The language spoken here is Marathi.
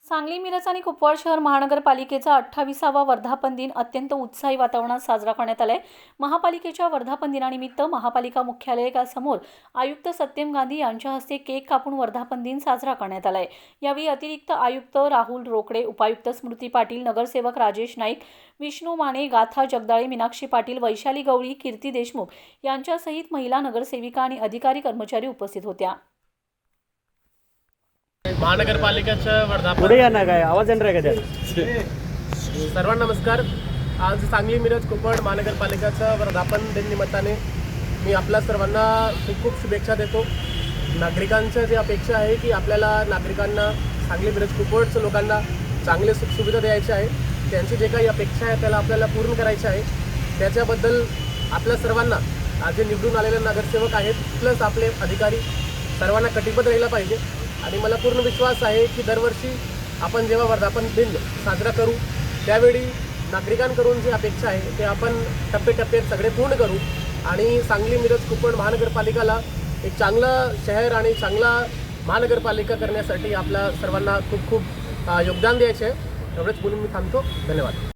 सांगली, मिरज आणि कुपवाड शहर महानगरपालिकेचा 28वा वर्धापन दिन अत्यंत उत्साही वातावरणात साजरा करण्यात आलाय। महापालिकेच्या वर्धापन दिनानिमित्त महापालिका मुख्यालयासमोर आयुक्त सत्यम गांधी यांच्या हस्ते केक कापून वर्धापन दिन साजरा करण्यात आलाय। यावेळी अतिरिक्त आयुक्त राहुल रोकडे, उपायुक्त स्मृती पाटील, नगरसेवक राजेश नाईक, विष्णू माने, गाथा जगदाळे, मीनाक्षी पाटील, वैशाली गवळी, कीर्ती देशमुख यांच्यासहित महिला नगरसेविका आणि अधिकारी कर्मचारी उपस्थित होत्या। महानगरपालिकेचं वर्धापन पुढे या ना, काय आवाज येणार आहे का सर्वांना नमस्कार। आज सांगली, मिरज, कुपवाड महानगरपालिकेचं वर्धापन दिन निमित्ताने मी आपल्या सर्वांना खूप खूप शुभेच्छा देतो। नागरिकांच्या जी अपेक्षा आहे की आपल्याला नागरिकांना सांगली, मिरज, कुपवाडच्या लोकांना चांगले सुखसुविधा द्यायचे आहे, त्यांची जे काही अपेक्षा आहे त्याला आपल्याला पूर्ण करायचे आहे। त्याच्याबद्दल आपल्या सर्वांना आज जे निवडून आलेले नगरसेवक आहेत प्लस आपले अधिकारी सर्वांना कटिबद्ध राहिला पाहिजे। आणि मला पूर्ण विश्वास आहे की दरवर्षी आपण जेव्हा वर्धापन दिन साजरा करू त्यावेळी नागरिकांकडून जी अपेक्षा आहे ते आपण टप्प्याटप्प्यात सगळे पूर्ण करू आणि सांगली, मिरज, कुपवाड महानगरपालिकेला एक चांगलं शहर आणि चांगला महानगरपालिका करण्यासाठी आपल्या सर्वांना खूप खूप योगदान द्यायचे आहे। एवढंच बोलून मी थांबतो। धन्यवाद।